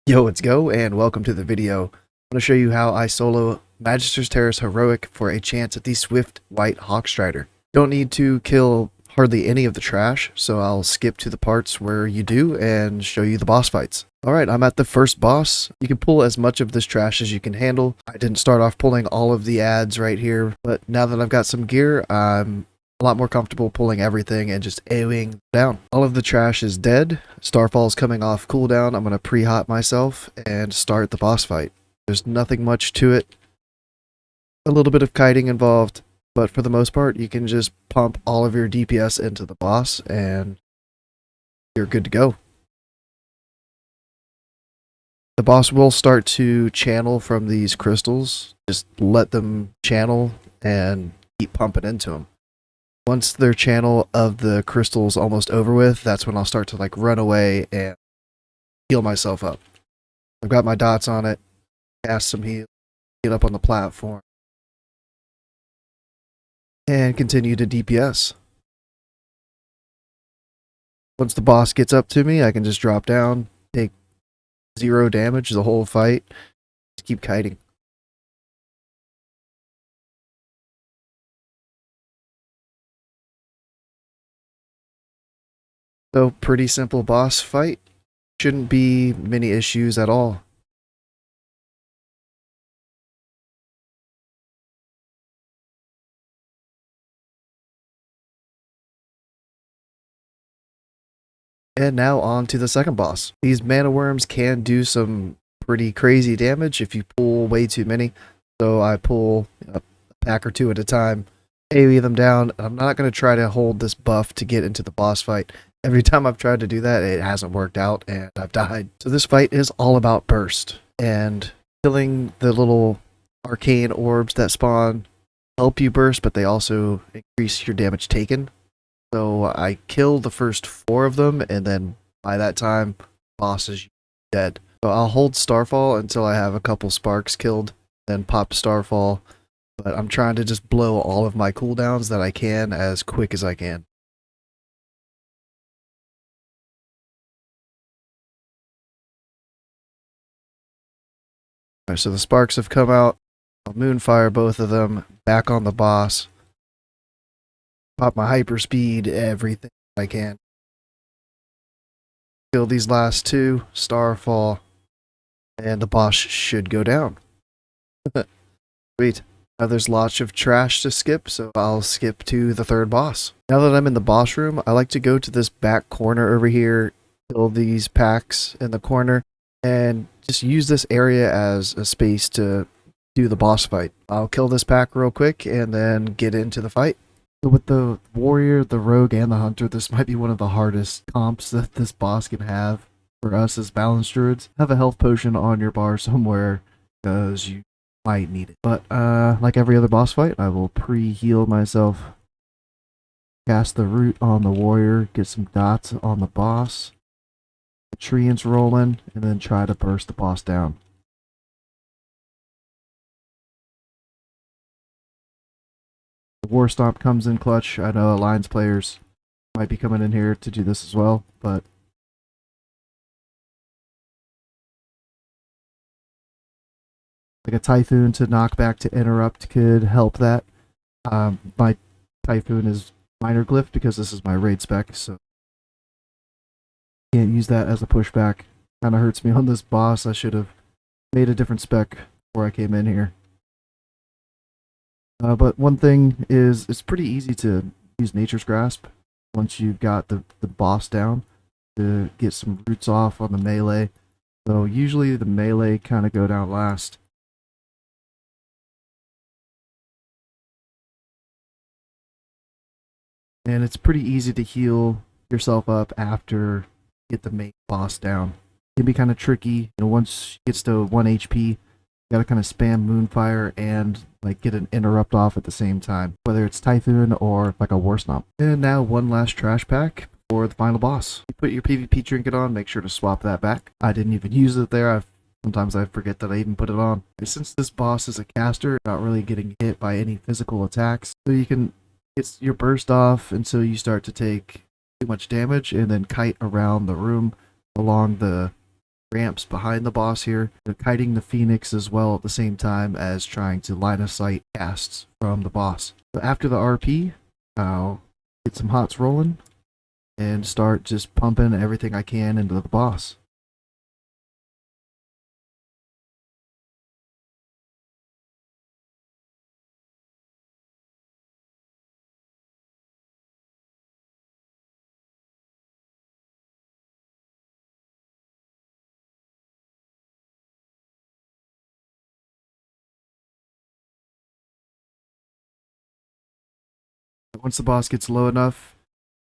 Yo, let's go, and welcome to the video. I'm going to show you how I solo Magisters Terrace Heroic for a chance at the Swift White Hawkstrider. Don't need to kill hardly any of the trash, so I'll skip to the parts where you do and show you the boss fights. Alright, I'm at the first boss. You can pull as much of this trash as you can handle. I didn't start off pulling all of the ads right here, but now that I've got some gear, I'm a lot more comfortable pulling everything and just AoEing down. All of the trash is dead. Starfall's coming off cooldown. I'm going to pre-hot myself and start the boss fight. There's nothing much to it. A little bit of kiting involved, but for the most part, you can just pump all of your DPS into the boss and you're good to go. The boss will start to channel from these crystals. Just let them channel and keep pumping into them. Once their channel of the crystal's almost over with, that's when I'll start to run away and heal myself up. I've got my dots on it, cast some heal, get up on the platform, and continue to DPS. Once the boss gets up to me, I can just drop down, take 0 damage the whole fight, just keep kiting. So, pretty simple boss fight. Shouldn't be many issues at all. And now on to the second boss. These mana worms can do some pretty crazy damage if you pull way too many. So I pull a pack or two at a time, AoE them down. I'm not going to try to hold this buff to get into the boss fight. Every time I've tried to do that, it hasn't worked out and I've died. So this fight is all about burst. And killing the little arcane orbs that spawn help you burst, but they also increase your damage taken. So I kill the first 4 of them, and then by that time, boss is dead. So I'll hold Starfall until I have a couple sparks killed, then pop Starfall. But I'm trying to just blow all of my cooldowns that I can as quick as I can. Alright, so the sparks have come out. I'll Moonfire both of them, back on the boss. Pop my hyper speed, everything I can. Kill these last 2, Starfall, and the boss should go down. Sweet. Now there's lots of trash to skip, so I'll skip to the third boss. Now that I'm in the boss room, I like to go to this back corner over here, kill these packs in the corner, and just use this area as a space to do the boss fight. I'll kill this pack real quick and then get into the fight. So with the warrior, the rogue, and the hunter, this might be one of the hardest comps that this boss can have for us as balanced druids. Have a health potion on your bar somewhere because you might need it. But like every other boss fight, I will pre-heal myself. Cast the root on the warrior, get some dots on the boss. The treants rolling, and then try to burst the boss down. War Stomp comes in clutch. I know Alliance players might be coming in here to do this as well, but like a Typhoon to knock back to interrupt could help that. My Typhoon is minor glyph because this is my raid spec, so can't use that as a pushback. Kind of hurts me on this boss. I should have made a different spec before I came in here. But one thing is, it's pretty easy to use Nature's Grasp once you've got the boss down to get some roots off on the melee. So usually the melee kind of go down last. And it's pretty easy to heal yourself up after you get the main boss down. It can be kind of tricky. Once it gets to 1 HP, you gotta kind of spam Moonfire and get an interrupt off at the same time, whether it's Typhoon or like a War Stomp. And now one last trash pack for the final boss. You put your PvP trinket on, make sure to swap that back. I didn't even use it there. Sometimes I forget that I even put it on. Since this boss is a caster, not really getting hit by any physical attacks, so you can get your burst off until you start to take too much damage and then kite around the room along the ramps behind the boss here, kiting the Phoenix as well at the same time as trying to line of sight casts from the boss. So after the RP, I'll get some hots rolling and start just pumping everything I can into the boss. Once the boss gets low enough,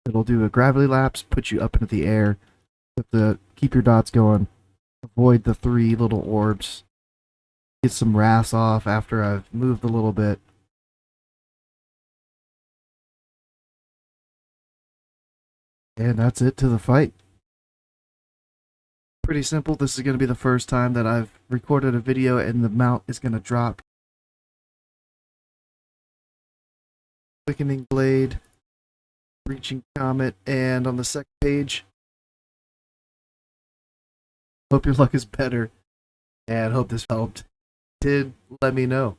it'll do a gravity lapse, put you up into the air. You have to keep your dots going. Avoid the 3 little orbs. Get some wrath off after I've moved a little bit. And that's it to the fight. Pretty simple. This is going to be the first time that I've recorded a video and the mount is going to drop. Quickening Blade, Reaching Comet, and on the second page, hope your luck is better, and hope this helped. Did let me know.